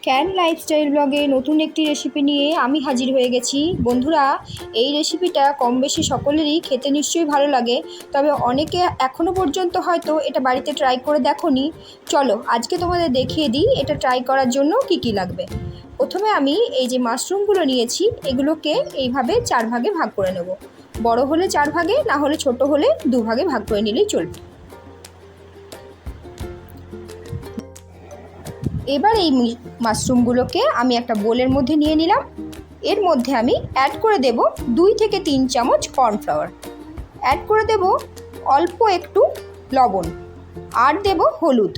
Can lifestyle ব্লগে নতুন একটি রেসিপি নিয়ে আমি হাজির হয়ে গেছি। বন্ধুরা, এই রেসিপিটা কম বেশি সকলেরই খেতে নিশ্চয়ই ভালো লাগে, তবে অনেকে এখনও পর্যন্ত হয়তো এটা বাড়িতে ট্রাই করে দেখোনি। চলো আজকে তোমাদের দেখিয়ে দিই এটা ট্রাই করার জন্য কি কি লাগবে। প্রথমে আমি এই যে মাশরুমগুলো নিয়েছি, এগুলোকে এইভাবে 4 ভাগে ভাগ করে নেব। বড় হলে 4 ভাগে, না হলে ছোট হলে 2 ভাগে ভাগ করে নিলেই চলবে। এবার এই মাশরুমগুলোকে আমি একটা বোলের মধ্যে নিয়ে নিলাম। এর মধ্যে আমি অ্যাড করে দেব 2 থেকে 3 চামচ কর্নফ্লাওয়ার, অ্যাড করে দেব অল্প একটু লবণ, আর দেব হলুদ।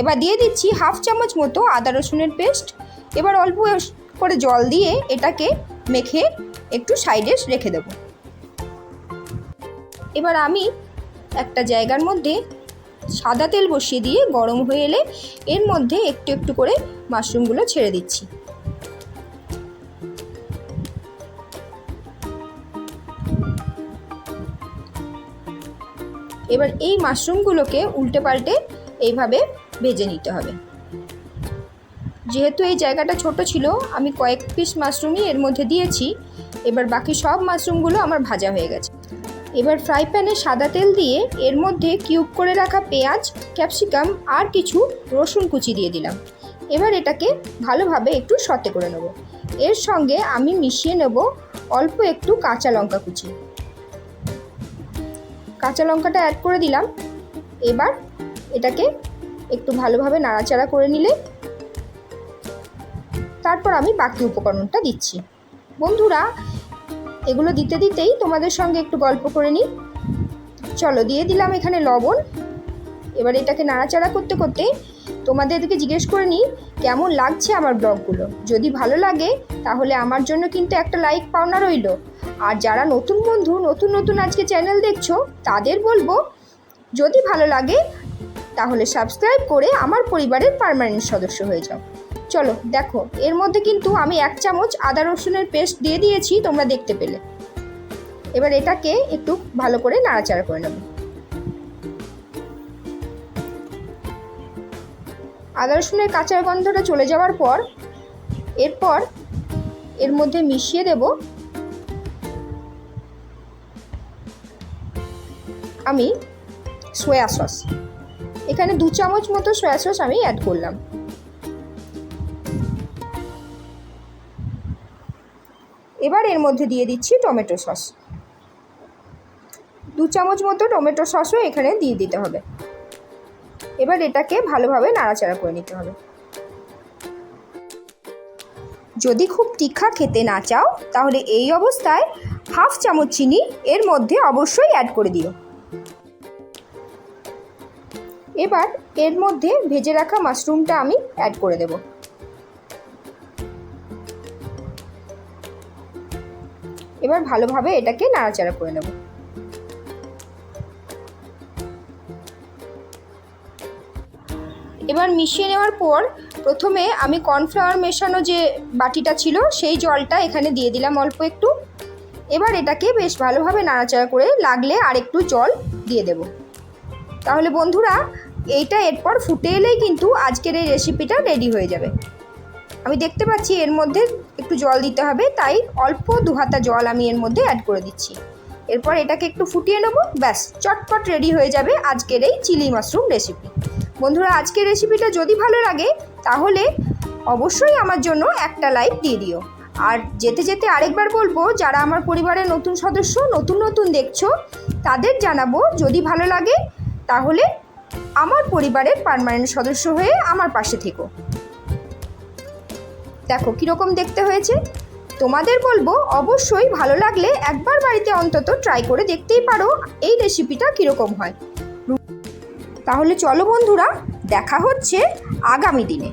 এবার দিয়ে দিচ্ছি 1/2 চামচ মতো আদা রসুনের পেস্ট। এবার অল্প করে জল দিয়ে এটাকে মেখে একটু সাইডে রেখে দেব। এবার আমি একটা জায়গার মধ্যে সাদা তেল বসিয়ে দিয়ে গরম হয়ে এলে এর মধ্যে একটু একটু করে মাশরুমগুলো ছেড়ে দিচ্ছি। এবার এই মাশরুমগুলোকে উল্টে পাল্টে এইভাবে ভেজে নিতে হবে। যেহেতু এই জায়গাটা ছোট ছিল, আমি কয়েক পিস মাশরুমই এর মধ্যে দিয়েছি। এবার বাকি সব মাশরুমগুলো আমার ভাজা হয়ে গেছে। এবার ফ্রাই প্যানে সাদা তেল দিয়ে এর মধ্যে কিউব করে রাখা পেঁয়াজ, ক্যাপসিকাম আর কিছু রসুন কুচি দিয়ে দিলাম। এবার এটাকে ভালোভাবে একটু সতে করে নেব। এর সঙ্গে আমি মিশিয়ে নেব অল্প একটু কাঁচা লঙ্কা কুচি। কাঁচা লঙ্কাটা অ্যাড করে দিলাম। এবার এটাকে একটু ভালোভাবে নাড়াচাড়া করে নিলে তারপর আমি বাকি উপকরণটা দিচ্ছি। বন্ধুরা, এগুলো দিতে দিতেই তোমাদের সঙ্গে একটু গল্প করে নিই। চলো, দিয়ে দিলাম এখানে লবণ। এবার এটাকে নাড়াচাড়া করতে করতে তোমাদেরকে জিজ্ঞেস করে নিই কেমন লাগছে আমার ব্লগগুলো। যদি ভালো লাগে তাহলে আমার জন্য কিন্তু একটা লাইক পাওনা রইল। আর যারা নতুন বন্ধু, নতুন আজকে চ্যানেল দেখছো, তাদের বলবো যদি ভালো লাগে তাহলে সাবস্ক্রাইব করে আমার পরিবারের পার্মানেন্ট সদস্য হয়ে যাও। চলো দেখো, এর মধ্যে কিন্তু আমি 1 চামচ আদা রসুনের পেস্ট দিয়ে দিয়েছি, তোমরা দেখতে পেলে। এবার এটাকে একটু ভালো করে নাড়াচাড়া করে নেব। আদা রসুনের কাঁচা গন্ধটা চলে যাওয়ার পর এরপর এর মধ্যে মিশিয়ে দেব আমি সয়া সস। এখানে 2 চামচ মতো সয়া সস আমি অ্যাড করলাম। এবার এর মধ্যে দিয়ে দিচ্ছি টমেটো সস। 2 চামচ মতো টমেটো সসও এখানে দিয়ে দিতে হবে। এবার এটাকে ভালোভাবে নাড়াচাড়া করে নিতে হবে। যদি খুব তীখা খেতে না চাও তাহলে এই অবস্থায় 1/2 চামচ চিনি এর মধ্যে অবশ্যই অ্যাড করে দিও। এবার এর মধ্যে ভেজে রাখা মাশরুমটা আমি অ্যাড করে দেব। এবার ভালোভাবে এটাকে নাড়াচাড়া করে নেব। এবার মিশিয়ে নেওয়ার পর প্রথমে আমি কর্নফ্লাওয়ার মেশানো যে বাটিটা ছিল সেই জলটা এখানে দিয়ে দিলাম অল্প একটু। এবার এটাকে বেশ ভালোভাবে নাড়াচাড়া করে লাগলে আর একটু জল দিয়ে দেব। তাহলে বন্ধুরা, এইটা এরপর ফুটে এলেই কিন্তু আজকের এই রেসিপিটা রেডি হয়ে যাবে। আমি দেখতে পাচ্ছি এর মধ্যে একটু জল দিতে হবে, তাই অল্প 2 হাতা জল আমি এর মধ্যে অ্যাড করে দিচ্ছি। এরপর এটাকে একটু ফুটিয়ে নেব। ব্যাস, চটপট রেডি হয়ে যাবে আজকের এই চিলি মাশরুম রেসিপি। বন্ধুরা, আজকের রেসিপিটা যদি ভালো লাগে তাহলে অবশ্যই আমার জন্য একটা লাইক দিয়ে দিও। আর যেতে যেতে আরেকবার বলবো, যারা আমার পরিবারের নতুন সদস্য, নতুন দেখছো, তাদের জানাবো যদি ভালো লাগে তাহলে আমার পরিবারের পার্মানেন্ট সদস্য হয়ে আমার পাশে থেকো। দেখো কীরকম দেখতে হয়েছে। তোমাদের বলবো অবশ্যই ভালো লাগলে একবার বাড়িতে অন্তত ট্রাই করে দেখতেই পারো এই রেসিপিটা কীরকম হয়। তাহলে চলো বন্ধুরা, দেখা হচ্ছে আগামী দিনে।